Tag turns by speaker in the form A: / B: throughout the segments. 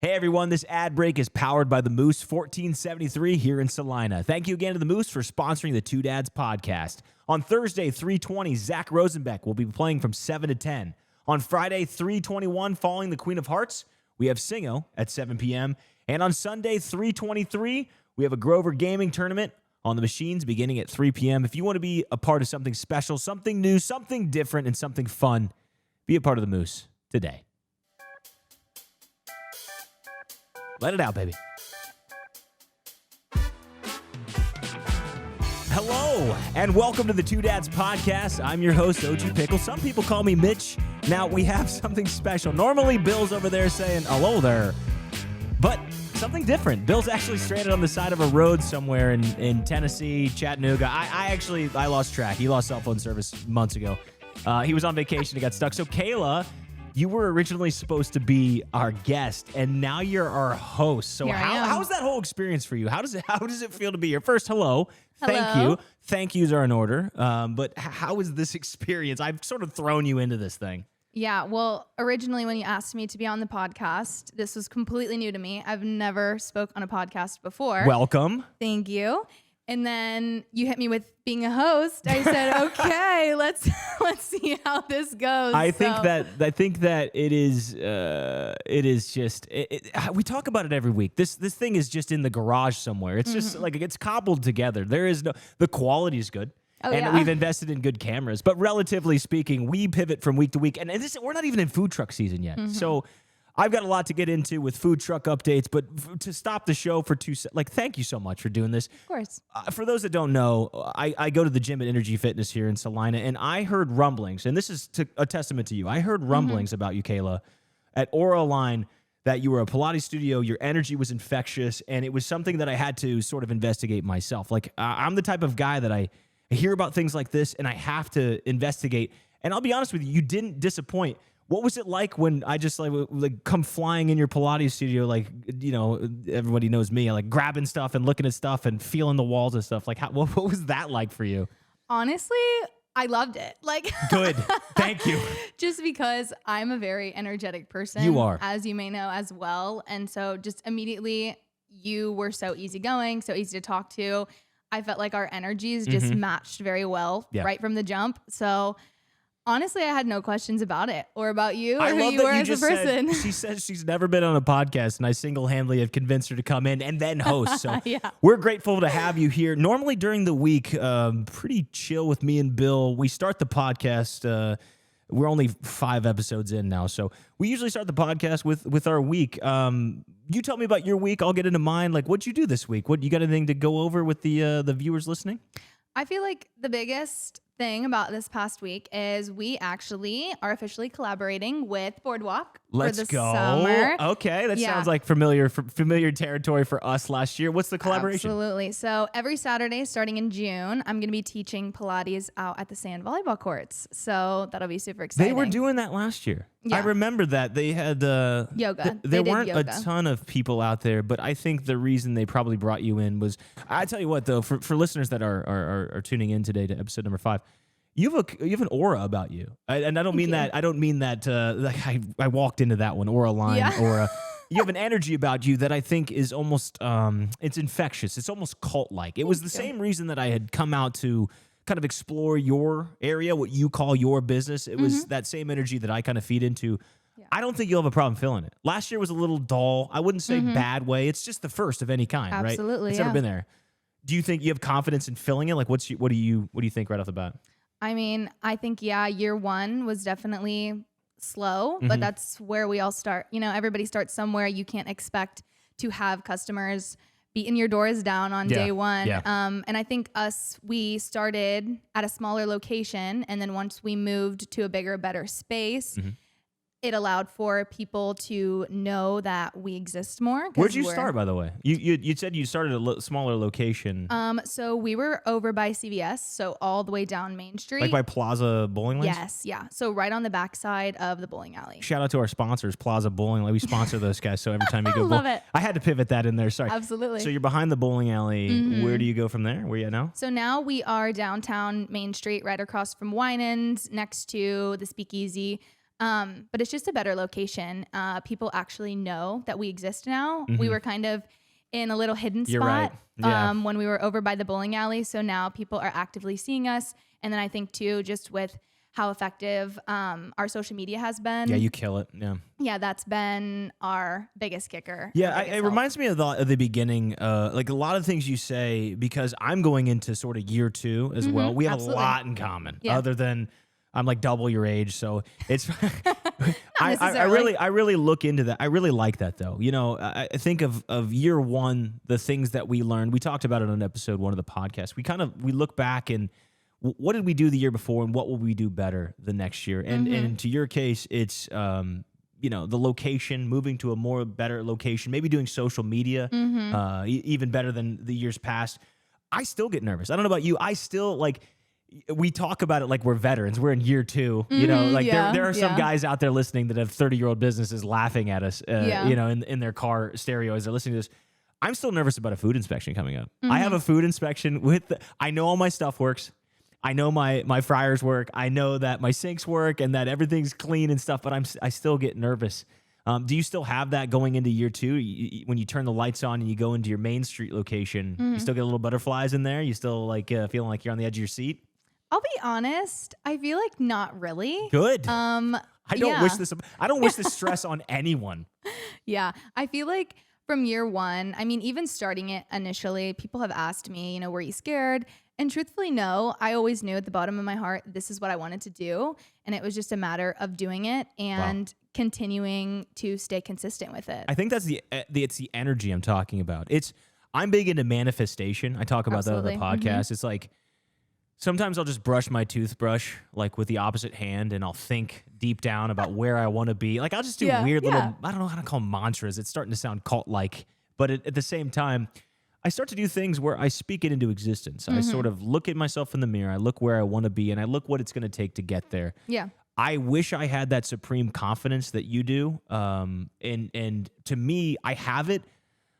A: Hey everyone, this ad break is powered by the Moose 1473 here in Salina. Thank you again to the Moose for sponsoring the Two Dads podcast. On Thursday, 3:20, Zach Rosenbeck will be playing from 7 to 10. On Friday, 3:21, following the Queen of Hearts, we have Singo at 7 p.m. And on Sunday, 3:23, we have a Grover Gaming tournament on the machines beginning at 3 p.m. If you want to be a part of something special, something new, something different, and something fun, be a part of the Moose today. Let it out, baby. Hello, and welcome to the Two Dads podcast. I'm your host, OG Pickle. Some people call me Mitch. Now, we have something special. Normally, Bill's over there saying, hello there. But something different. Bill's actually stranded on the side of a road somewhere in Tennessee, Chattanooga. I lost track. He lost cell phone service months ago. He was on vacation and got stuck. So, Kayla, you were originally supposed to be our guest, and now you're our host. So how's that whole experience for you? How does it feel to be here? First, hello. Thank you. Thank yous are in order. But how is this experience? I've sort of thrown you into this thing.
B: Yeah, well, originally when you asked me to be on the podcast, this was completely new to me. I've never spoke on a podcast before.
A: Welcome.
B: Thank you. And then you hit me with being a host. I said, okay, let's see how this goes.
A: I think that it is just we talk about it every week. This thing is just in the garage somewhere. It's just like it's cobbled together. The quality is good. We've invested in good cameras, but relatively speaking, we pivot from week to week. And we're not even in food truck season yet. So I've got a lot to get into with food truck updates, but to stop the show for thank you so much for doing this.
B: Of course.
A: For those that don't know, I go to the gym at Energy Fitness here in Salina, and I heard rumblings, and this is a testament to you. I heard rumblings about you, Kayla, at Aura Line, that you were a Pilates studio, your energy was infectious, and it was something that I had to sort of investigate myself. Like, I'm the type of guy that I hear about things like this, and I have to investigate. And I'll be honest with you, you didn't disappoint. What was it like when I just like come flying in your Pilates studio? Like, you know, everybody knows me, like grabbing stuff and looking at stuff and feeling the walls and stuff. Like, what was that like for you?
B: Honestly, I loved it.
A: Good. Thank you.
B: Just because I'm a very energetic person.
A: You are.
B: As you may know as well. And so just immediately you were so easygoing, so easy to talk to. I felt like our energies just matched very well right from the jump. So honestly, I had no questions about it or about you or who you were as a person.
A: She says she's never been on a podcast, and I single-handedly have convinced her to come in and then host. So
B: yeah.
A: We're grateful to have you here. Normally during the week, pretty chill with me and Bill. We start the podcast. We're only 5 episodes in now, so we usually start the podcast with our week. You tell me about your week. I'll get into mine. Like, what'd you do this week? You got anything to go over with the viewers listening?
B: I feel like the biggest thing about this past week is we actually are officially collaborating with Boardwalk for the summer.
A: Okay, that sounds like familiar territory for us last year. What's the collaboration?
B: Absolutely. So every Saturday starting in June, I'm going to be teaching Pilates out at the sand volleyball courts. So that'll be super exciting.
A: They were doing that last year.
B: Yeah.
A: I remember that. They had
B: yoga.
A: There weren't
B: yoga.
A: a ton of people out there, but I think the reason they probably brought you in was, I tell you what though, for listeners that are tuning in today to episode number 5, you have an aura about you, and I don't mean that. I don't mean that. Like I walked into that one, Aura Line, Aura. You have an energy about you that I think is almost it's infectious. It's almost cult-like. It was the same reason that I had come out to kind of explore your area, what you call your business. It was that same energy that I kind of feed into. Yeah. I don't think you'll have a problem filling it. Last year was a little dull. I wouldn't say bad way. It's just the first of any kind, right?
B: Absolutely,
A: It's never been there. Do you think you have confidence in filling it? Like, what do you think right off the bat?
B: I mean, I think, year one was definitely slow, but that's where we all start. You know, everybody starts somewhere. You can't expect to have customers beating your doors down on day one.
A: Yeah.
B: And I think we started at a smaller location, and then once we moved to a bigger, better space, it allowed for people to know that we exist more.
A: Where'd you start, by the way? You said you started at a smaller location.
B: So we were over by CVS, so all the way down Main Street.
A: Like by Plaza Bowling Lanes?
B: Yes, yeah. So right on the backside of the bowling alley.
A: Shout out to our sponsors, Plaza Bowling Lane. We sponsor those guys, so every time you go
B: Love it.
A: I had to pivot that in there, sorry.
B: Absolutely.
A: So you're behind the bowling alley. Where do you go from there? Where are you at now?
B: So now we are downtown Main Street, right across from Winans, next to the Speakeasy. But it's just a better location. People actually know that we exist now. We were kind of in a little hidden
A: You're
B: spot
A: right. Yeah.
B: when we were over by the bowling alley. So now people are actively seeing us. And then I think too, just with how effective our social media has been.
A: Yeah, you kill it. Yeah.
B: Yeah, that's been our biggest kicker.
A: Yeah,
B: biggest
A: it
B: help.
A: reminds me of the beginning, like a lot of things you say, because I'm going into sort of year 2 as well. We have
B: absolutely.
A: a lot in common,
B: Yeah.
A: other than I'm like double your age, so it's. I
B: necessarily.
A: really look into that. I really like that though. You know, I think of year 1, the things that we learned. We talked about it on episode 1 of the podcast. We look back and what did we do the year before, and what will we do better the next year? And to your case, it's you know, the location, moving to a better location, maybe doing social media even better than the years past. I still get nervous. I don't know about you. I still like. We talk about it like we're veterans. We're in year 2, you know, like there are some guys out there listening that have 30-year-old businesses laughing at us, you know, in their car stereo as they're listening to this. I'm still nervous about a food inspection coming up. I have a food inspection I know all my stuff works. I know my fryers work. I know that my sinks work and that everything's clean and stuff, but I still get nervous. Do you still have that going into year 2? When you turn the lights on and you go into your Main Street location, you still get a little butterflies in there? You still like feeling like you're on the edge of your seat?
B: I'll be honest. I feel like not really.
A: Good. I don't wish this stress on anyone.
B: Yeah. I feel like from year 1, I mean, even starting it initially, people have asked me, you know, were you scared? And truthfully, no. I always knew at the bottom of my heart, this is what I wanted to do. And it was just a matter of doing it and continuing to stay consistent with it.
A: I think that's it's the energy I'm talking about. I'm big into manifestation. I talk about that on the podcast. It's like, sometimes I'll just brush my toothbrush like with the opposite hand, and I'll think deep down about where I want to be. Like I'll just do weird little, I don't know how to call them mantras. It's starting to sound cult-like, but at the same time, I start to do things where I speak it into existence. I sort of look at myself in the mirror. I look where I want to be, and I look what it's going to take to get there.
B: Yeah.
A: I wish I had that supreme confidence that you do. And to me, I have it.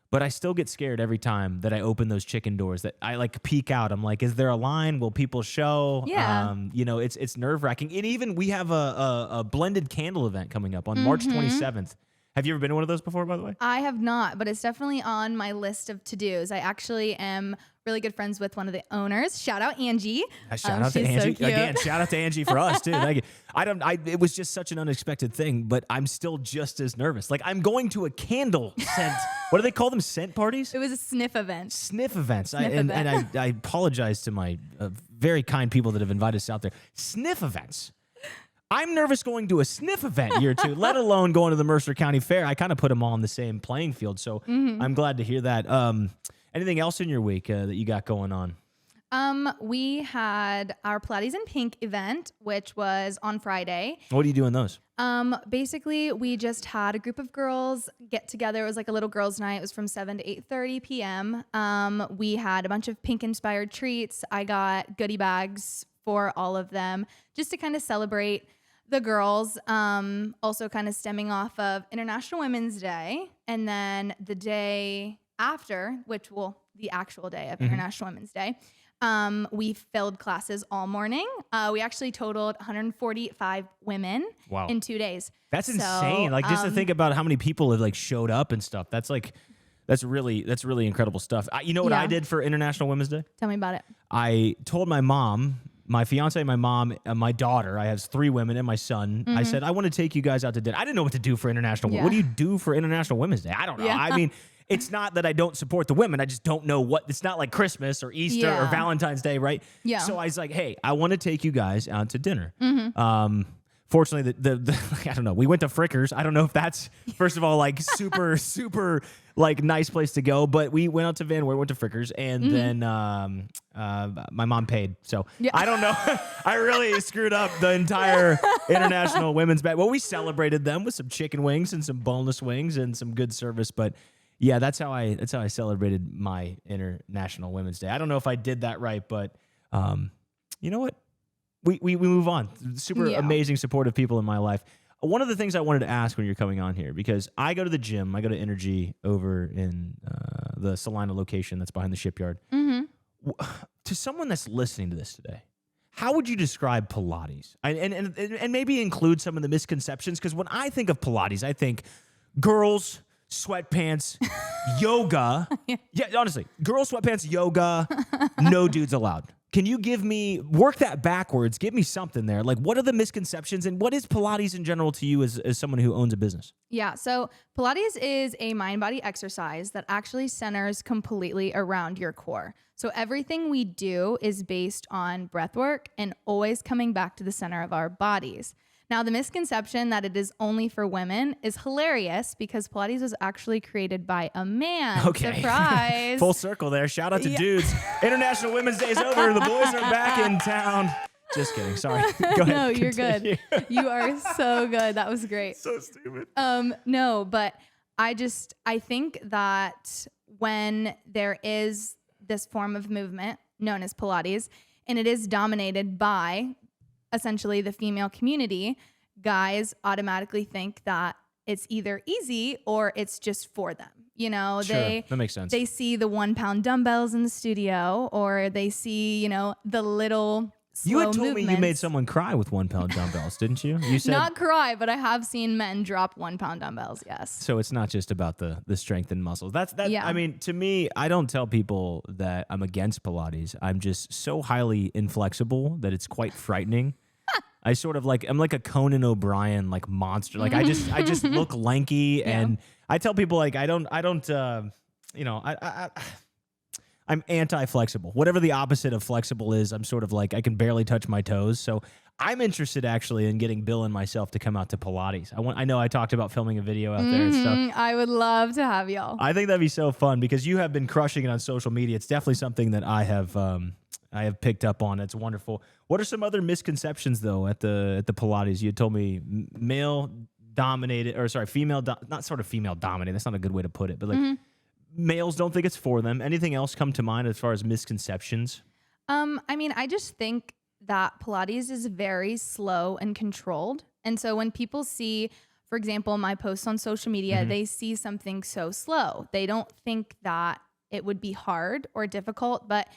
A: But I still get scared every time that I open those chicken doors, that I like peek out. I'm like, is there a line? Will people show?
B: Yeah.
A: You know, it's nerve-wracking. And even we have a blended candle event coming up on March 27th. Have you ever been to one of those before, by the way?
B: I have not, but it's definitely on my list of to-dos. I actually am really good friends with one of the owners. Shout out Angie.
A: Shout out to Angie. So again, shout out to Angie for us too. Thank you. It was just such an unexpected thing, but I'm still just as nervous. Like I'm going to a candle scent. What do they call them? Scent parties?
B: It was a sniff event.
A: Sniff events. And I apologize to my very kind people that have invited us out there. Sniff events. I'm nervous going to a sniff event year 2, let alone going to the Mercer County Fair. I kind of put them all on the same playing field, so I'm glad to hear that. Anything else in your week that you got going on?
B: We had our Pilates in Pink event, which was on Friday.
A: What do you do in those?
B: Basically, we just had a group of girls get together. It was like a little girls' night. It was from 7 to 8:30 p.m. We had a bunch of pink-inspired treats. I got goodie bags for all of them, just to kind of celebrate the girls, also kind of stemming off of International Women's Day. And then the day after, the actual day of International Women's Day, we filled classes all morning. We actually totaled 145 women in 2 days.
A: That's insane. Like just to think about how many people have like showed up and stuff. That's really incredible stuff. You know what I did for International Women's Day?
B: Tell me about it.
A: I told my mom, my fiance, my mom, and my daughter, I have 3 women and my son. I said, I want to take you guys out to dinner. I didn't know what to do for International Women's Day. What do you do for International Women's Day? I don't know. I mean, it's not that I don't support the women. I just don't know what. It's not like Christmas or Easter or Valentine's Day, right? Yeah. So I was like, hey, I want to take you guys out to dinner. Fortunately, I don't know. We went to Frickers. I don't know if that's, first of all, like super, super like nice place to go. But we went out to Van Wert, went to Frickers, and then my mom paid. So I don't know. I really screwed up the entire International Women's Day. Well, we celebrated them with some chicken wings and some boneless wings and some good service. But yeah, that's how I celebrated my International Women's Day. I don't know if I did that right, but you know what? We move on. Super amazing, supportive people in my life. One of the things I wanted to ask when you're coming on here, because I go to the gym, I go to Energy over in the Salina location that's behind the shipyard. To someone that's listening to this today, how would you describe Pilates? And maybe include some of the misconceptions, because when I think of Pilates, I think girls, sweatpants, yoga. Yeah, honestly, girls, sweatpants, yoga, no dudes allowed. Can you work that backwards, give me something there. Like, what are the misconceptions, and what is Pilates in general to you as someone who owns a business?
B: Yeah, so Pilates is a mind-body exercise that actually centers completely around your core. So everything we do is based on breath work and always coming back to the center of our bodies. Now, the misconception that it is only for women is hilarious because Pilates was actually created by a man.
A: Okay.
B: Surprise.
A: Full circle there. Shout out to dudes. International Women's Day is over. The boys are back in town. Just kidding. Sorry. Go ahead.
B: No, you're good. You are so good. That was great.
A: So stupid.
B: No, but I think that when there is this form of movement known as Pilates, and it is dominated by essentially the female community, guys automatically think that it's either easy or it's just for them. You know,
A: Sure, that makes sense.
B: They see the 1 pound dumbbells in the studio, or they see, you know, the little slow
A: You had told
B: movements.
A: me you made someone cry with 1 pound dumbbells, didn't you? You said
B: Not cry, but I have seen men drop 1 pound dumbbells. Yes.
A: so. It's not just about the strength and muscles. That.
B: Yeah.
A: I mean, to me, I don't tell people that I'm against Pilates. I'm just so highly inflexible that it's quite frightening. I sort of I'm like a Conan O'Brien like monster. Like I just look lanky, and I tell people like I'm anti-flexible. Whatever the opposite of flexible is, I'm sort of like I can barely touch my toes. So I'm interested actually in getting Bill and myself to come out to Pilates. I know I talked about filming a video out there and stuff.
B: I would love to have y'all.
A: I think that'd be so fun because you have been crushing it on social media. It's definitely something that I have picked up on. It's wonderful. What are some other misconceptions though at the Pilates? You had told me female dominated. Not sort of female dominated. That's not a good way to put it, but like males don't think it's for them. Anything else come to mind as far as misconceptions?
B: I mean, I just think that Pilates is very slow and controlled. And so when people see, for example, my posts on social media, they see something so slow. They don't think that it would be hard or difficult, but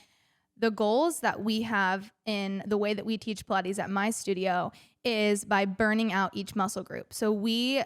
B: the goals that we have in the way that we teach Pilates at my studio is by burning out each muscle group. So we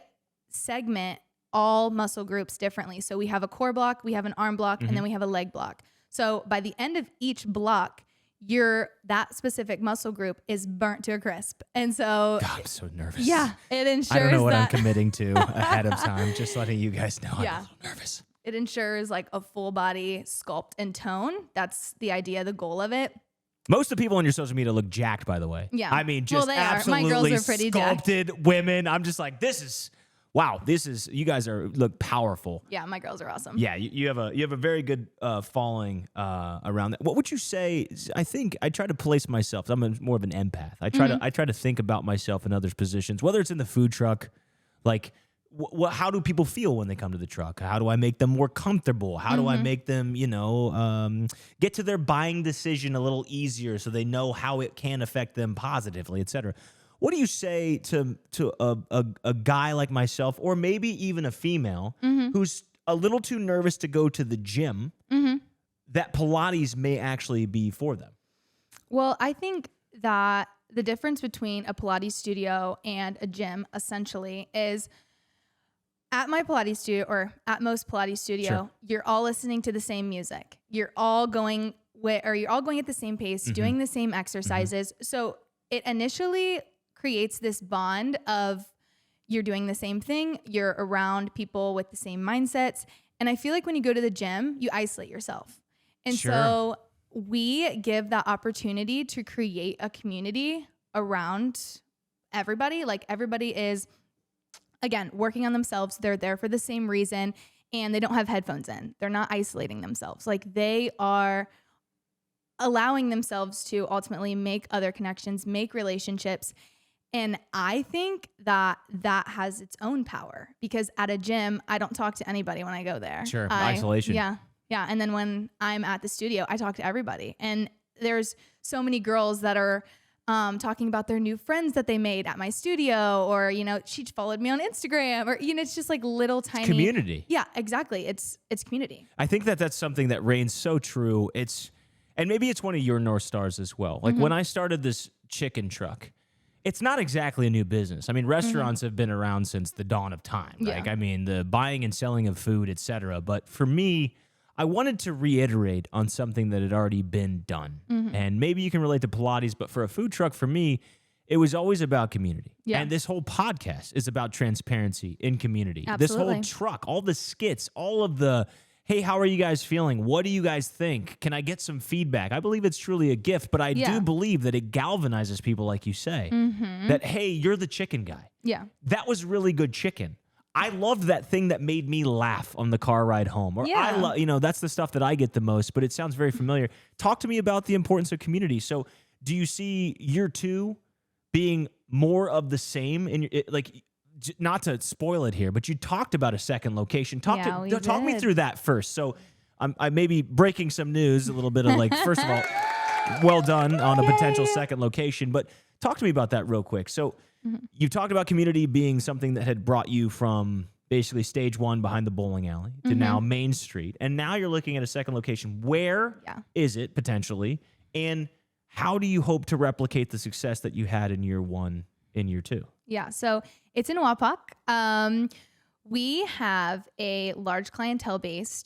B: segment all muscle groups differently. So we have a core block, we have an arm block, and then we have a leg block. So by the end of each block, that specific muscle group is burnt to a crisp. And so
A: God, I'm so nervous.
B: Yeah, it ensures
A: I don't know what I'm
B: that
A: committing to ahead of time. Just letting you guys know I'm a little nervous.
B: it ensures like a full body sculpt and tone. That's the idea, the goal of it.
A: Most of the people on your social media look jacked, by the way.
B: Yeah.
A: I mean, just
B: they
A: absolutely
B: are. My girls are pretty
A: sculpted
B: jacked.
A: women. I'm just like, you guys look powerful.
B: Yeah, my girls are awesome.
A: Yeah, you have a very good following around that. What would you say? I think I try to place myself. I'm more of an empath. I try to think about myself in others' positions, whether it's in the food truck, like how do people feel when they come to the truck? How do I make them more comfortable? How do I make them, get to their buying decision a little easier so they know how it can affect them positively, et cetera? What do you say to a guy like myself, or maybe even a female who's a little too nervous to go to the gym, that Pilates may actually be for them?
B: Well, I think that the difference between a Pilates studio and a gym essentially is at my Pilates studio, or at most Pilates studio, you're all listening to the same music. You're all going at the same pace, doing the same exercises. So it initially creates this bond of you're doing the same thing, you're around people with the same mindsets. And I feel like when you go to the gym, you isolate yourself. And so we give that opportunity to create a community around everybody. Like everybody is, again, working on themselves. They're there for the same reason, and they don't have headphones in. They're not isolating themselves. Like they are allowing themselves to ultimately make other connections, make relationships. And I think that has its own power, because at a gym, I don't talk to anybody when I go there.
A: Sure, isolation.
B: Yeah. And then when I'm at the studio, I talk to everybody. And there's so many girls that are talking about their new friends that they made at my studio, or, she followed me on Instagram, or, it's just like little tiny community. Yeah, exactly. It's community.
A: I think that's something that reigns so true. And maybe it's one of your North Stars as well. Like when I started this chicken truck, it's not exactly a new business. I mean, restaurants have been around since the dawn of time. Like, I mean, the buying and selling of food, etc. But for me, I wanted to reiterate on something that had already been done. And maybe you can relate to Pilates, but for a food truck, for me, it was always about community. Yeah. And this whole podcast is about transparency in community.
B: Absolutely.
A: This whole truck, all the skits, all of the, hey, how are you guys feeling? What do you guys think? Can I get some feedback? I believe it's truly a gift, but I do believe that it galvanizes people, like you say, that, hey, you're the chicken guy.
B: Yeah.
A: That was really good chicken. I loved that thing that made me laugh on the car ride home. Or I love, you know, that's the stuff that I get the most, but it sounds very familiar. Talk to me about the importance of community. So do you see year 2 being more of the same in your, like, not to spoil it here, but you talked about a second location. Talk me through that first. So I may be breaking some news, a little bit of like, first of all, well done on a potential second location, but talk to me about that real quick. So you talked about community being something that had brought you from basically stage 1 behind the bowling alley to now Main Street. And now you're looking at a second location. Where is it potentially? And how do you hope to replicate the success that you had in year 1 in year 2?
B: Yeah, so it's in Wapak. We have a large clientele base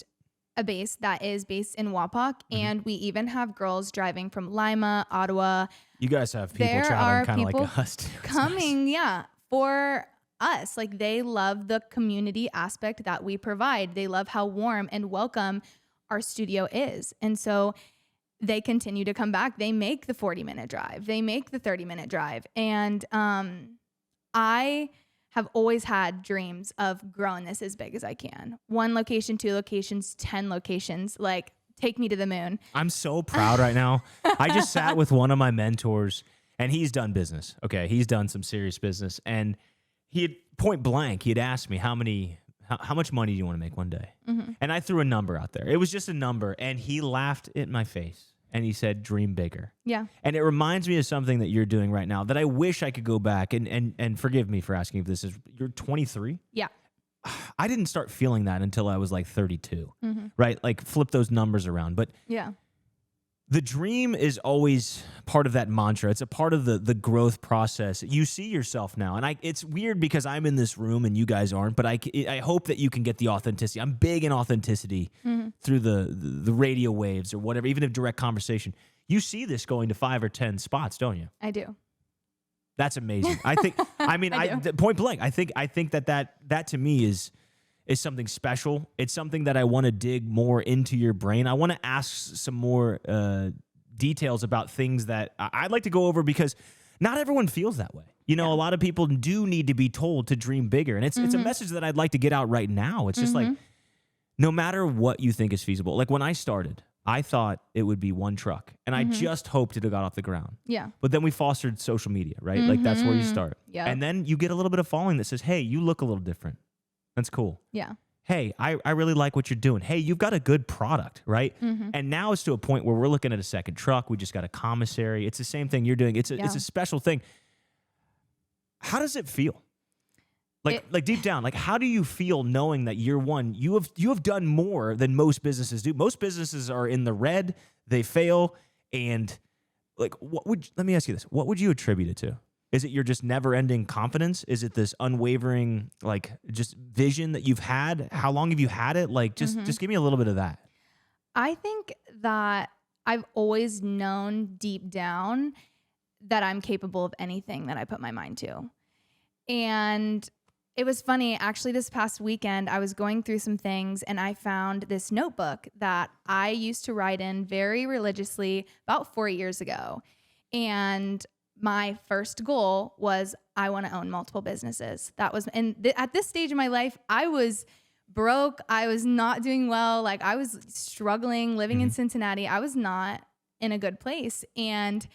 B: that is based in Wapak, and we even have girls driving from Lima, Ottawa.
A: You guys have people traveling kind of like us too.
B: Coming, for us. Like, they love the community aspect that we provide. They love how warm and welcome our studio is. And so they continue to come back. They make the 40-minute drive. They make the 30-minute drive. And I have always had dreams of growing this as big as I can. 1 location, 2 locations, 10 locations. Like, take me to the moon.
A: I'm so proud right now. I just sat with one of my mentors, and he's done business. Okay, he's done some serious business. And he had point blank, he had asked me, how much money do you want to make one day? And I threw a number out there. It was just a number, and he laughed in my face. And he said, dream bigger. Yeah. And it reminds me of something that you're doing right now that I wish I could go back and forgive me for asking if this is, you're 23?
B: Yeah.
A: I didn't start feeling that until I was like 32, right? Like, flip those numbers around. But the dream is always part of that mantra. It's a part of the growth process. You see yourself now. And it's weird because I'm in this room and you guys aren't, but I hope that you can get the authenticity. I'm big in authenticity through the radio waves or whatever, even if direct conversation. You see this going to 5 or 10 spots, don't you?
B: I do.
A: That's amazing. I think, I mean, point blank, I think that to me is something special. It's something that I want to dig more into your brain. I want to ask some more details about things that I'd like to go over, because not everyone feels that way. You know, a lot of people do need to be told to dream bigger. And it's a message that I'd like to get out right now. It's just like, no matter what you think is feasible. Like, when I started, I thought it would be 1 truck, and I just hoped it got off the ground. Yeah. But then we fostered social media, right? Like, that's where you start. Yeah. And then you get a little bit of following that says, hey, you look a little different. That's cool. Yeah. Hey, I really like what you're doing. Hey, you've got a good product, right? And now it's to a point where we're looking at a second truck. We just got a commissary. It's the same thing you're doing. It's a special thing. How does it feel? Like deep down, like, how do you feel knowing that year 1, you have done more than most businesses do? Most businesses are in the red, they fail, and like, let me ask you this. What would you attribute it to? Is it your just never-ending confidence? Is it this unwavering, like, just vision that you've had? How long have you had it? Like, just give me a little bit of that.
B: I think that I've always known deep down that I'm capable of anything that I put my mind to. And it was funny, actually, this past weekend, I was going through some things and I found this notebook that I used to write in very religiously about 4 years ago. And my first goal was, I want to own multiple businesses. That was, at this stage in my life, I was broke. I was not doing well. Like, I was struggling, living in Cincinnati. I was not in a good place. And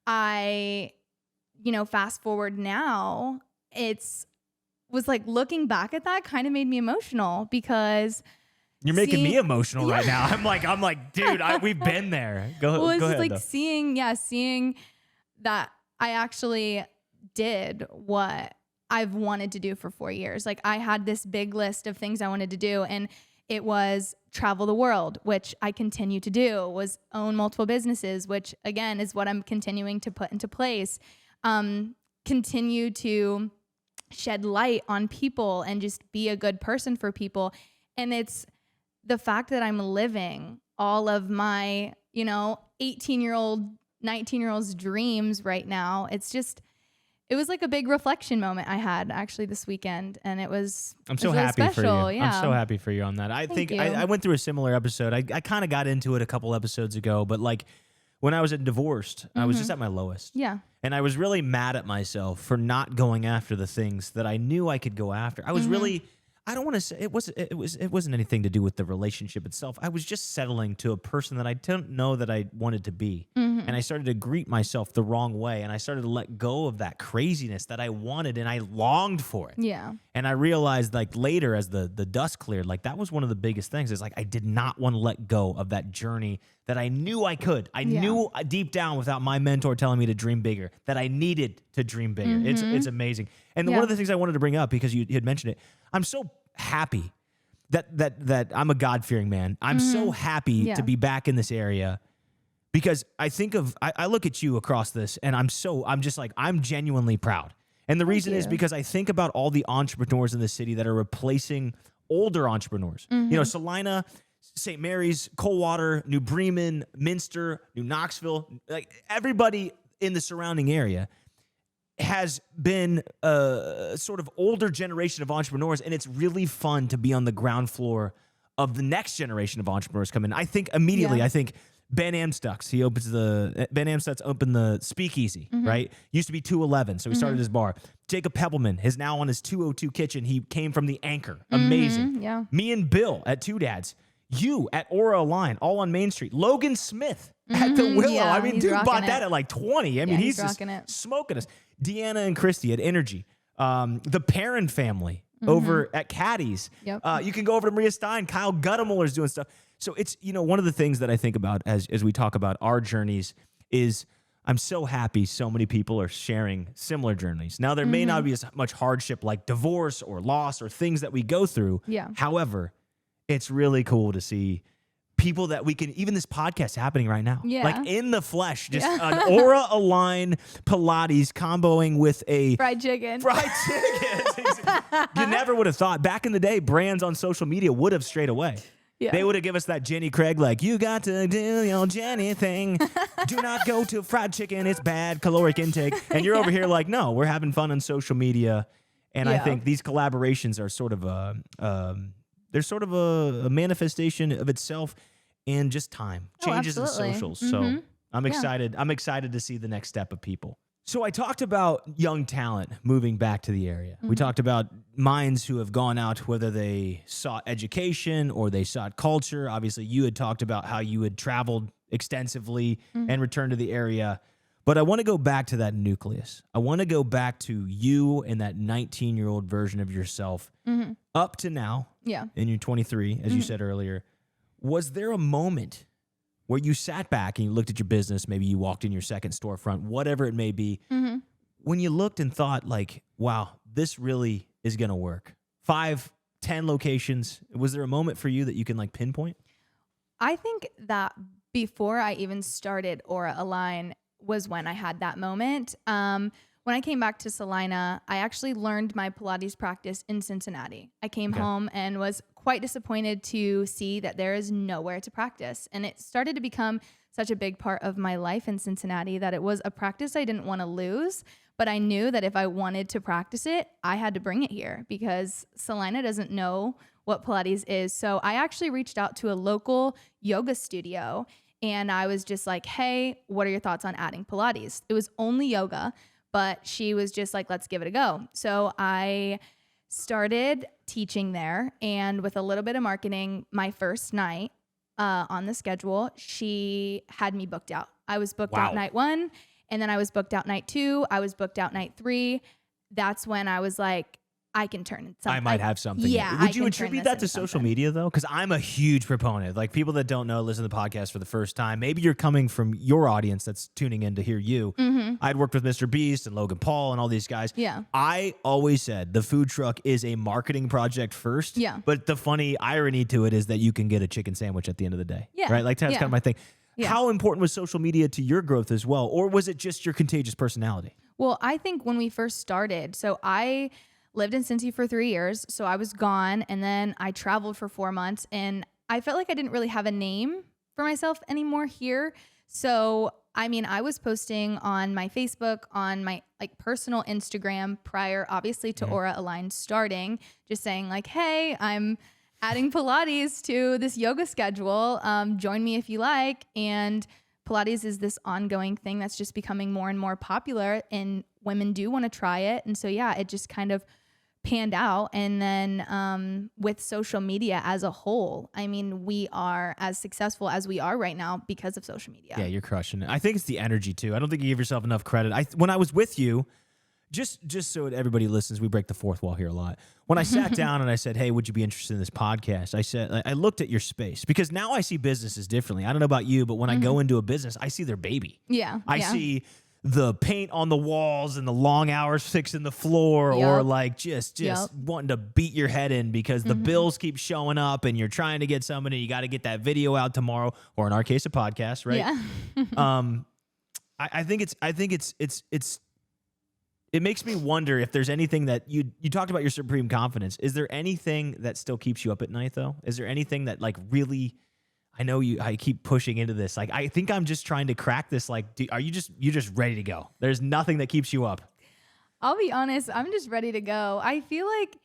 B: I, fast forward now, was like, looking back at that kind of made me emotional, because
A: you're making me emotional right now. I'm like, dude, we've been there. Go ahead.
B: Like, seeing that I actually did what I've wanted to do for 4 years. Like, I had this big list of things I wanted to do, and It was travel the world, which I continue to do, was own multiple businesses, which again is what I'm continuing to put into place. Continue to shed light on people and just be a good person for people. And it's the fact that I'm living all of my, 18-year-old, 19-year-old's dreams right now. It was like a big reflection moment I had actually this weekend, and I'm so really
A: happy
B: special.
A: for you. Yeah. I'm so happy for you on that. I think I went through a similar episode. I kind of got into it a couple episodes ago, but like when I was divorced, I was just at my lowest.
B: Yeah.
A: And I was really mad at myself for not going after the things that I knew I could go after. I was really, I don't want to say it wasn't anything to do with the relationship itself. I was just settling to a person that I didn't know that I wanted to be. And I started to greet myself the wrong way. And I started to let go of that craziness that I wanted, and I longed for it.
B: Yeah.
A: And I realized like later as the dust cleared, like that was one of the biggest things. Is like I did not want to let go of that journey that I knew I could. I knew deep down without my mentor telling me to dream bigger, that I needed to dream bigger. It's amazing. And one of the things I wanted to bring up, because you had mentioned it, I'm so happy that I'm a God-fearing man. I'm so happy to be back in this area, because I think I look at you across this, and I'm genuinely proud. And the reason is because I think about all the entrepreneurs in the city that are replacing older entrepreneurs. Salina, St. Mary's, Coldwater, New Bremen, Minster, New Knoxville, like everybody in the surrounding area has been a sort of older generation of entrepreneurs, and it's really fun to be on the ground floor of the next generation of entrepreneurs come in. I think immediately, Ben Amstutz, Ben Amstutz opened the Speakeasy, right? Used to be 211, so he started his bar. Jacob Pebbleman is now on his 202 kitchen. He came from the Anchor. Amazing.
B: Yeah.
A: Me and Bill at Two Dads. You at Aura Line, all on Main Street. Logan Smith at the Willow.
B: Yeah,
A: I mean, dude bought that
B: it.
A: at like 20. I mean, he's just smoking us. Deanna and Christy at Energy. The Perrin family over at Caddy's.
B: Yep.
A: You can go over to Maria Stein. Kyle Guttemuller's doing stuff. So it's, one of the things that I think about as we talk about our journeys is I'm so happy so many people are sharing similar journeys. Now, there may not be as much hardship like divorce or loss or things that we go through.
B: Yeah.
A: However, it's really cool to see people that we can, even this podcast happening right now, like in the flesh, just an Aura Align Pilates comboing with a
B: fried chicken.
A: You never would have thought back in the day, brands on social media would have strayed away. Yeah. They would have given us that Jenny Craig, like, you got to do your Jenny thing. Do not go to fried chicken. It's bad caloric intake. And you're over here like, no, we're having fun on social media. And I think these collaborations are sort of they're sort of a manifestation of itself in just time, changes in socials. So I'm excited. I'm excited to see the next step of people. So I talked about young talent moving back to the area. We talked about minds who have gone out, whether they sought education or they sought culture. Obviously, you had talked about how you had traveled extensively and returned to the area. But I want to go back to that nucleus. I want to go back to you and that 19-year-old version of yourself up to now.
B: Yeah.
A: And you're 23, as you said earlier. Was there a moment where you sat back and you looked at your business, maybe you walked in your second storefront, whatever it may be, when you looked and thought like, wow, this really is going to work? 5, 10 locations. Was there a moment for you that you can like pinpoint?
B: I think that before I even started Aura Align was when I had that moment. When I came back to Salina, I actually learned my Pilates practice in Cincinnati. I came home and was quite disappointed to see that there is nowhere to practice. And it started to become such a big part of my life in Cincinnati that it was a practice I didn't want to lose. But I knew that if I wanted to practice it, I had to bring it here because Salina doesn't know what Pilates is. So I actually reached out to a local yoga studio and I was just like, hey, what are your thoughts on adding Pilates? It was only yoga. But she was just like, let's give it a go. So I started teaching there. And with a little bit of marketing, my first night on the schedule, she had me booked out. I was booked out night 1. And then I was booked out night 2. I was booked out night 3. That's when I was like, I can turn something.
A: I might have something.
B: Yeah.
A: Would you attribute that to social media though? Because I'm a huge proponent. Like people that don't know, listen to the podcast for the first time. Maybe you're coming from your audience that's tuning in to hear you. I'd worked with Mr. Beast and Logan Paul and all these guys.
B: Yeah.
A: I always said the food truck is a marketing project first.
B: Yeah.
A: But the funny irony to it is that you can get a chicken sandwich at the end of the day.
B: Yeah.
A: Right? Like that's kind of my thing.
B: Yeah.
A: How important was social media to your growth as well? Or was it just your contagious personality?
B: Well, I think when we first started, so I lived in Cincy for 3 years. So I was gone and then I traveled for 4 months and I felt like I didn't really have a name for myself anymore here. So, I mean, I was posting on my Facebook, on my like personal Instagram prior, obviously to Aura Align starting, just saying like, hey, I'm adding Pilates to this yoga schedule. Join me if you like. And Pilates is this ongoing thing that's just becoming more and more popular and women do want to try it. And so, yeah, it just kind of panned out. And then with social media as a whole, I mean, we are as successful as we are right now because of social media.
A: Yeah, you're crushing it. I think it's the energy too. I don't think you give yourself enough credit. When I was with you, just so everybody listens, we break the fourth wall here a lot. When I sat down and I said, hey, would you be interested in this podcast? I looked at your space because now I see businesses differently. I don't know about you, but when I go into a business, I see their baby.
B: Yeah.
A: I see the paint on the walls and the long hours fixing the floor or like just wanting to beat your head in because the bills keep showing up and you're trying to get somebody, you got to get that video out tomorrow, or in our case, a podcast, right?
B: Yeah.
A: I think it makes me wonder if there's anything that you talked about your supreme confidence. Is there anything that still keeps you up at night though? Is there anything that like really, I keep pushing into this. Like, I think I'm just trying to crack this. Like, are you just ready to go? There's nothing that keeps you up.
B: I'll be honest. I'm just ready to go. I feel like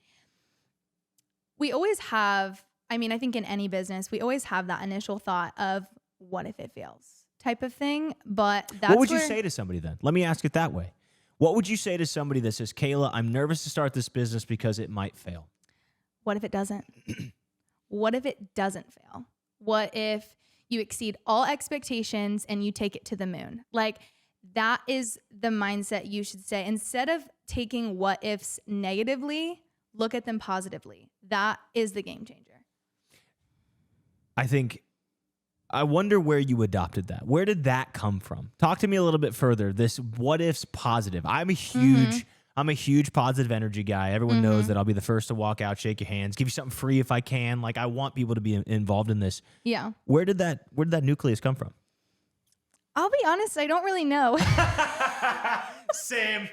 B: we always have, I think in any business, we always have that initial thought of what if it fails type of thing. But that's
A: what would you say to somebody then? Let me ask it that way. What would you say to somebody that says, Kayla, I'm nervous to start this business because it might fail?
B: What if it doesn't? What if it doesn't fail? What if you exceed all expectations and you take it to the moon? Like, that is the mindset you should say. Instead of taking what ifs negatively, look at them positively. That is the game changer.
A: I wonder where you adopted that. Where did that come from? Talk to me a little bit further. This what ifs positive. I'm a huge positive energy guy. Everyone knows that I'll be the first to walk out, shake your hands, give you something free if I can. Like, I want people to be involved in this.
B: Yeah.
A: Where did that nucleus come from?
B: I'll be honest, I don't really know.
A: Same.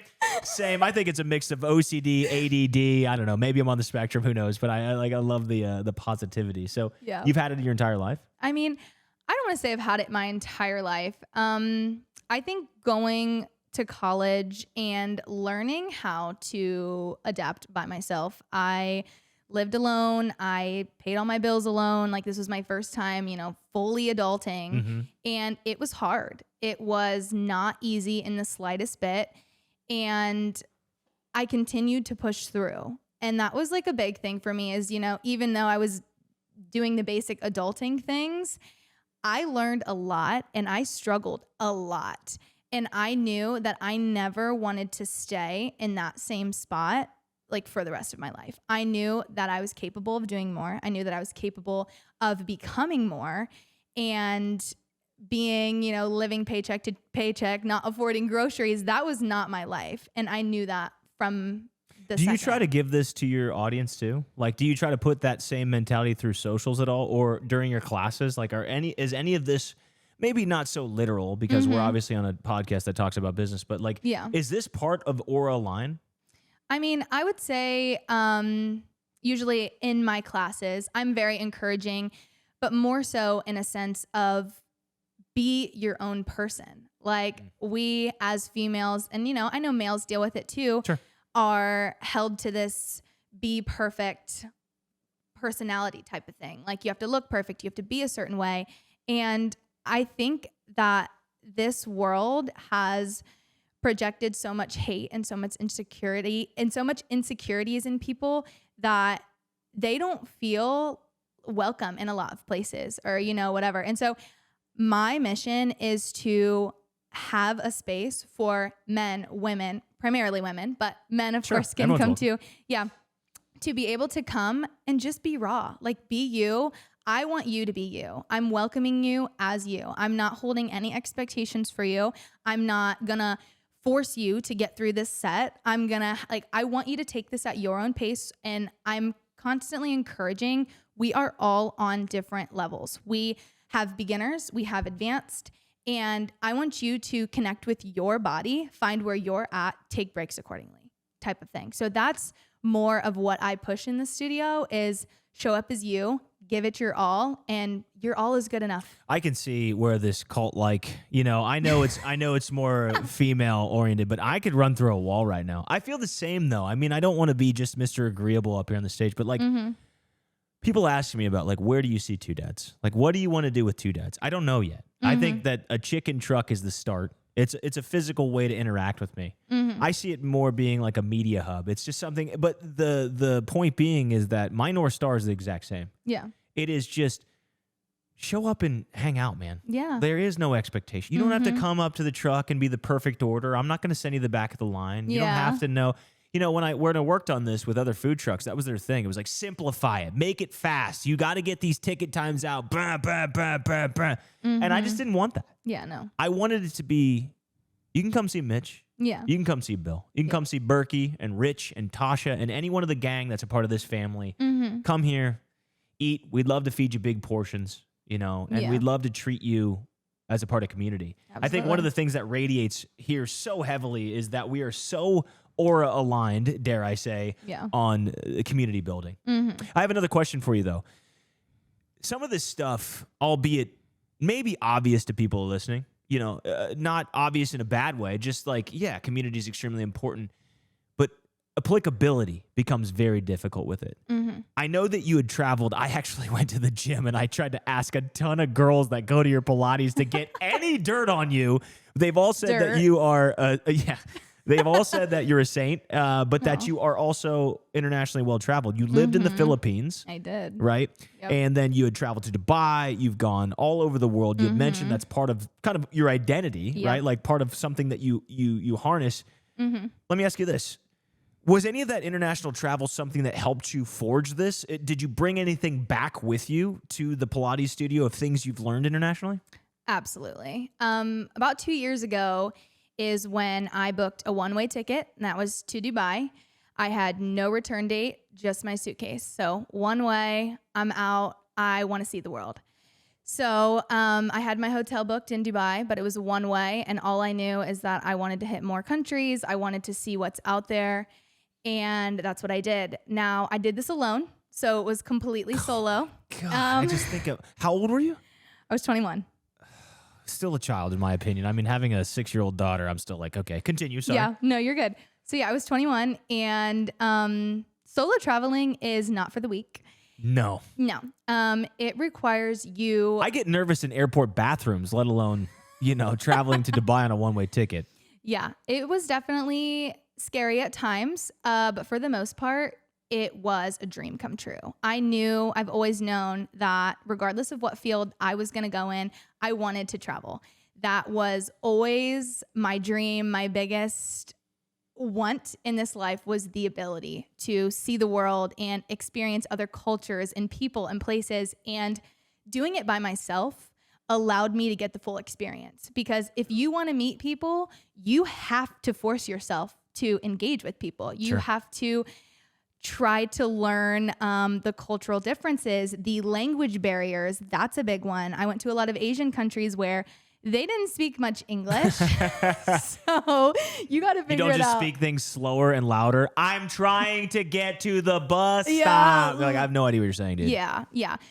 A: I think it's a mix of OCD, ADD. I don't know. Maybe I'm on the spectrum. Who knows? But I love the positivity. So you've had it your entire life?
B: I don't want to say I've had it my entire life. I think going to college and learning how to adapt by myself. I lived alone. I paid all my bills alone. Like, this was my first time, fully adulting. And it was hard. It was not easy in the slightest bit. And I continued to push through. And that was like a big thing for me is, even though I was doing the basic adulting things, I learned a lot and I struggled a lot. And I knew that I never wanted to stay in that same spot like for the rest of my life. I knew that I was capable of doing more. I knew that I was capable of becoming more and being, living paycheck to paycheck, not affording groceries. That was not my life. And I knew that from the second.
A: Do you try to give this to your audience too? Like, do you try to put that same mentality through socials at all or during your classes? Like, is any of this maybe not so literal because we're obviously on a podcast that talks about business, but like, is this part of Aura Align?
B: I would say usually in my classes, I'm very encouraging, but more so in a sense of be your own person. Like, we as females, and I know males deal with it too, are held to this be perfect personality type of thing. Like, you have to look perfect. You have to be a certain way. And I think that this world has projected so much hate and so much insecurity and so much insecurities in people that they don't feel welcome in a lot of places or, whatever. And so my mission is to have a space for men, women, primarily women, but men of course can come to, to be able to come and just be raw, like be you. I want you to be you. I'm welcoming you as you. I'm not holding any expectations for you. I'm not gonna force you to get through this set. I want you to take this at your own pace. And I'm constantly encouraging, we are all on different levels. We have beginners, we have advanced, and I want you to connect with your body, find where you're at, take breaks accordingly, type of thing. So that's more of what I push in the studio is show up as you, give it your all, and your all is good enough.
A: I can see where this cult, I know it's more female oriented, but I could run through a wall right now. I feel the same though. I mean, I don't want to be just Mr. Agreeable up here on the stage, but people ask me about where do you see Two Dads? What do you want to do with Two Dads? I don't know yet. I think that a chicken truck is the start. It's a physical way to interact with me. I see it more being like a media hub. It's just something, but the point being is that my North Star is the exact same.
B: Yeah.
A: It is just show up and hang out, man.
B: Yeah.
A: There is no expectation. You don't have to come up to the truck and be the perfect order. I'm not going to send you the back of the line. You don't have to know. When I worked on this with other food trucks, that was their thing. It was like, simplify it, make it fast. You got to get these ticket times out. Bah, bah, bah, bah, bah. And I just didn't want that.
B: Yeah, no.
A: I wanted it to be, you can come see Mitch.
B: Yeah.
A: You can come see Bill. You can come see Berkey and Rich and Tasha and any one of the gang that's a part of this family. Come here, eat. We'd love to feed you big portions, and we'd love to treat you as a part of community. Absolutely. I think one of the things that radiates here so heavily is that we are so aura aligned, dare I say, on community building. I have another question for you, though. Some of this stuff, albeit maybe obvious to people listening, not obvious in a bad way, just community is extremely important, but applicability becomes very difficult with it. I know that you had traveled. I actually went to the gym and I tried to ask a ton of girls that go to your Pilates to get any dirt on you. They've all said that you are, they've all said that you're a saint, but that you are also internationally well-traveled. You lived in the Philippines.
B: I did.
A: Right?
B: Yep.
A: And then you had traveled to Dubai. You've gone all over the world. You had mentioned that's part of kind of your identity, right? Like part of something that you harness. Let me ask you this. Was any of that international travel something that helped you forge this? Did you bring anything back with you to the Pilates studio of things you've learned internationally?
B: Absolutely. About 2 years ago is when I booked a one-way ticket, and that was to Dubai. I had no return date, just my suitcase. So one way, I'm out. I want to see the world. So I had my hotel booked in Dubai, but it was one way, and all I knew is that I wanted to hit more countries. I wanted to see what's out there, and that's what I did. Now, I did this alone, so it was completely solo.
A: God, I just think of, how old were you?
B: I was 21.
A: Still a child, in my opinion. I mean, having a 6-year-old daughter, I'm still like, okay, continue. Sorry.
B: Yeah, no, you're good. So yeah, I was 21, and solo traveling is not for the weak.
A: No.
B: It requires you.
A: I get nervous in airport bathrooms, let alone, traveling to Dubai on a one-way ticket.
B: Yeah, it was definitely scary at times, but for the most part, it was a dream come true. I've always known that regardless of what field I was going to go in, I wanted to travel. That was always my dream. My biggest want in this life was the ability to see the world and experience other cultures and people and places. And doing it by myself allowed me to get the full experience. Because if you want to meet people, you have to force yourself to engage with people. You have to try to learn the cultural differences, the language barriers. That's a big one. I went to a lot of Asian countries where they didn't speak much English. So you got to figure it out. You don't just
A: speak things slower and louder. I'm trying to get to the bus stop. I have no idea what you're saying, dude.
B: Yeah.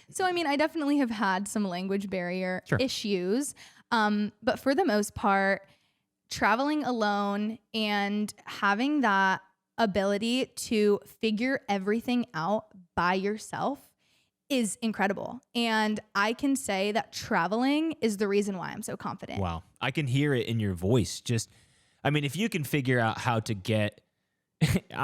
B: So, I definitely have had some language barrier issues. But for the most part, traveling alone and having that ability to figure everything out by yourself is incredible. And I can say that traveling is the reason why I'm so confident.
A: Wow. I can hear it in your voice. If you can figure out how to get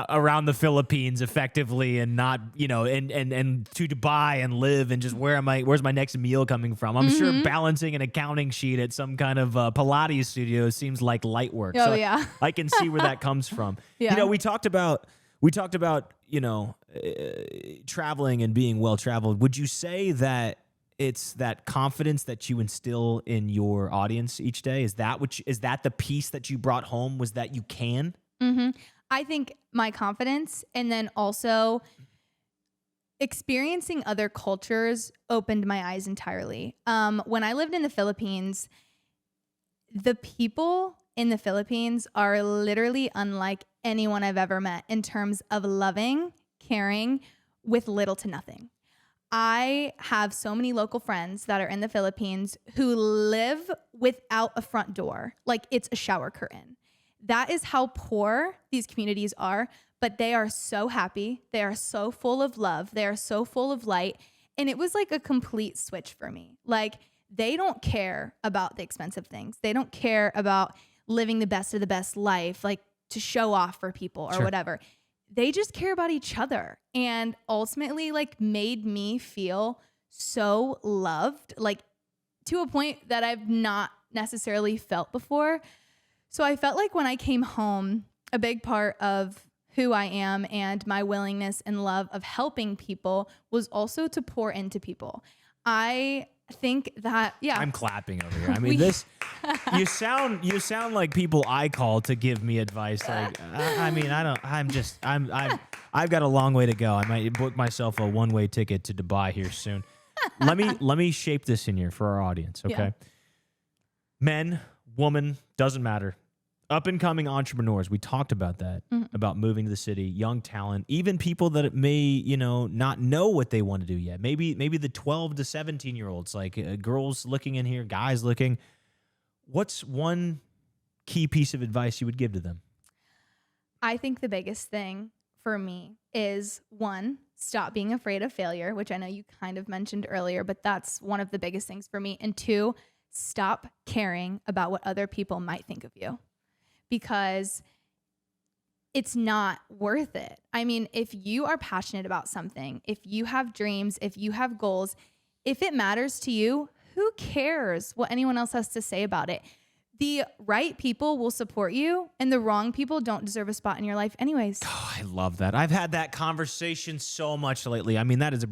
A: around the Philippines effectively and not, and to Dubai and live and just where's my next meal coming from? I'm sure balancing an accounting sheet at some kind of Pilates studio seems like light work.
B: Oh, yeah.
A: I can see where that comes from.
B: Yeah.
A: We talked about We talked about, traveling and being well-traveled. Would you say that it's that confidence that you instill in your audience each day? Is that the piece that you brought home, was that you can?
B: Mm-hmm. I think my confidence, and then also experiencing other cultures opened my eyes entirely. When I lived in the Philippines, the people in the Philippines are literally unlike anyone I've ever met in terms of loving, caring, with little to nothing. I have so many local friends that are in the Philippines who live without a front door, like it's a shower curtain. That is how poor these communities are, but they are so happy. They are so full of love. They are so full of light. And it was like a complete switch for me. Like, they don't care about the expensive things. They don't care about living the best of the best life, like to show off for people or whatever. They just care about each other, and ultimately like made me feel so loved, like to a point that I've not necessarily felt before. So I felt like when I came home, a big part of who I am and my willingness and love of helping people was also to pour into people. I think that,
A: I'm clapping over here. I mean, you sound like people I call to give me advice. Like, I've got a long way to go. I might book myself a one-way ticket to Dubai here soon. Let me shape this in here for our audience. Okay. Yeah. Men, woman, doesn't matter. Up and coming entrepreneurs. We talked about that, about moving to the city, young talent, even people that may, not know what they want to do yet. Maybe the 12 to 17 year olds, like girls looking in here, guys looking. What's one key piece of advice you would give to them?
B: I think the biggest thing for me is, one, stop being afraid of failure, which I know you kind of mentioned earlier, but that's one of the biggest things for me. And two, stop caring about what other people might think of you, because it's not worth it. I mean, if you are passionate about something, if you have dreams, if you have goals, if it matters to you, who cares what anyone else has to say about it? The right people will support you, and the wrong people don't deserve a spot in your life anyways.
A: Oh, I love that. I've had that conversation so much lately. I mean, that is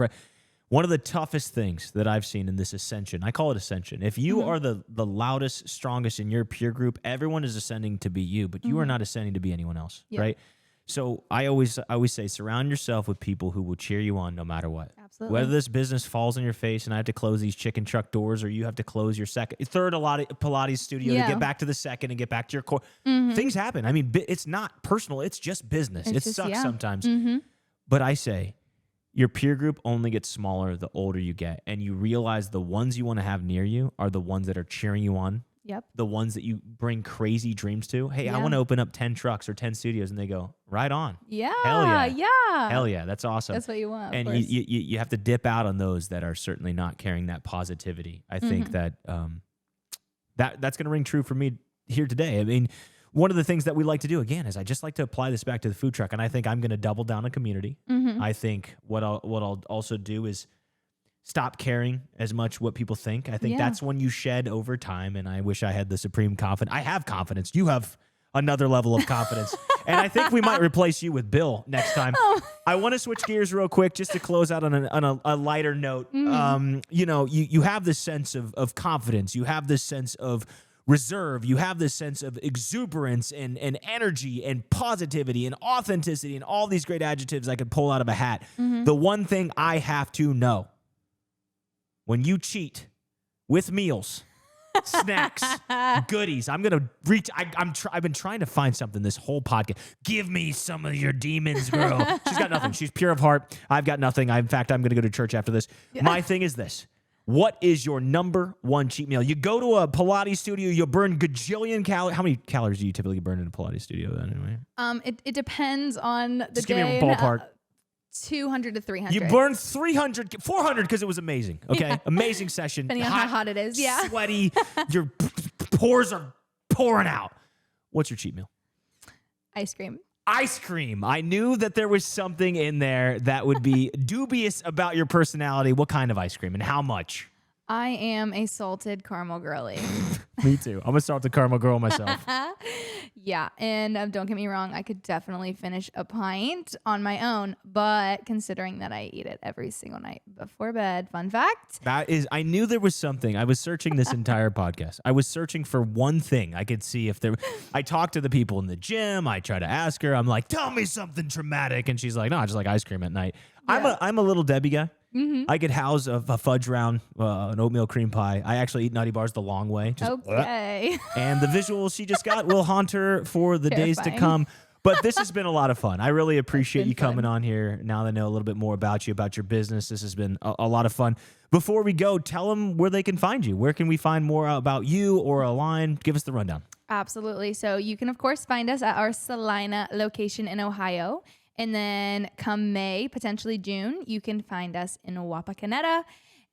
A: one of the toughest things that I've seen in this ascension. I call it ascension. If you are the loudest, strongest in your peer group, everyone is ascending to be you, but you are not ascending to be anyone else, right? So I always say, surround yourself with people who will cheer you on no matter what.
B: Absolutely.
A: Whether this business falls on your face and I have to close these chicken truck doors, or you have to close your third Pilates studio to get back to the second and get back to your core. Things happen. I mean, it's not personal. It's just business. It sucks sometimes. But I say, your peer group only gets smaller the older you get, and you realize the ones you want to have near you are the ones that are cheering you on.
B: Yep.
A: The ones that you bring crazy dreams to. Hey, I want to open up 10 trucks or 10 studios, and they go, right on.
B: Yeah.
A: Hell yeah.
B: Yeah.
A: Hell yeah. That's awesome.
B: That's what you want.
A: And you have to dip out on those that are certainly not carrying that positivity. I think that that's going to ring true for me here today. I mean, one of the things that we like to do, again, is I just like to apply this back to the food truck, and I think I'm going to double down on community. I think what I'll also do is stop caring as much what people think. I think that's when you shed over time, and I wish I had the supreme confidence. I have confidence. You have another level of confidence. And I think we might replace you with Bill next time. I want to switch gears real quick just to close out on a lighter note. You have this sense of confidence. You have this sense of reserve. You have this sense of exuberance and energy and positivity and authenticity and all these great adjectives I could pull out of a hat. The one thing I have to know, when you cheat with meals, snacks, goodies, I'm going to reach. I've been trying to find something this whole podcast. Give me some of your demons, girl. She's got nothing. She's pure of heart. I've got nothing. In fact, I'm going to go to church after this. My thing is this. What is your number one cheat meal? You go to a Pilates studio, you burn gajillion calories. How many calories do you typically burn in a Pilates studio anyway?
B: It depends on the
A: Just
B: day.
A: Give me a ballpark.
B: 200 to 300.
A: You burned 300, 400 because it was amazing. Okay, amazing session.
B: Depending on how hot it is. Yeah,
A: sweaty. Your pores are pouring out. What's your cheat meal?
B: Ice cream.
A: Ice cream. I knew that there was something in there that would be dubious about your personality. What kind of ice cream and how much?
B: I am a salted caramel girly.
A: Me too. I'm a salted caramel girl myself.
B: Yeah, and don't get me wrong, I could definitely finish a pint on my own, but considering that I eat it every single night before bed, fun fact.
A: I knew there was something. I was searching this entire podcast. I was searching for one thing I could see if there. I talked to the people in the gym. I try to ask her. I'm like, tell me something traumatic, and she's like, no, I just like ice cream at night. Yeah. I'm a little Debbie guy.
B: Mm-hmm.
A: I could house a fudge round, an oatmeal cream pie. I actually eat Nutty Bars the long way.
B: Okay.
A: And the visuals she just got will haunt her for the days to come. But this has been a lot of fun. I really appreciate you coming on here. Now that I know a little bit more about you, about your business, this has been a lot of fun. Before we go, tell them where they can find you. Where can we find more about you or Align? Give us the rundown.
B: Absolutely. So you can, of course, find us at our Salina location in Ohio. And then come May, potentially June, you can find us in Wapakoneta.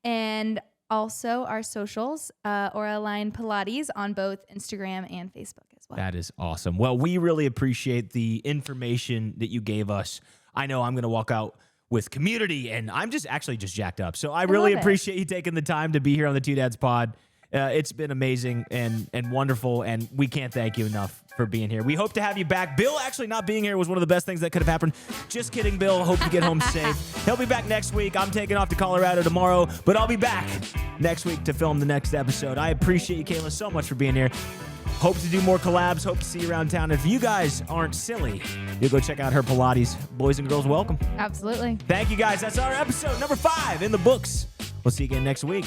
B: And also our socials, or Align Pilates on both Instagram and Facebook as well.
A: That is awesome. Well, we really appreciate the information that you gave us. I know I'm going to walk out with community, and I'm just jacked up. So I really appreciate you taking the time to be here on the Two Dads Pod. It's been amazing and wonderful, and we can't thank you enough for being here. We hope to have you back. Bill actually not being here was one of the best things that could have happened. Just kidding, Bill. Hope you get home safe. He'll be back next week. I'm taking off to Colorado tomorrow, but I'll be back next week to film the next episode. I appreciate you, Kayla, so much for being here. Hope to do more collabs. Hope to see you around town. If you guys aren't silly, you'll go check out her Pilates. Boys and girls, welcome.
B: Absolutely.
A: Thank you, guys. That's our episode number 5 in the books. We'll see you again next week.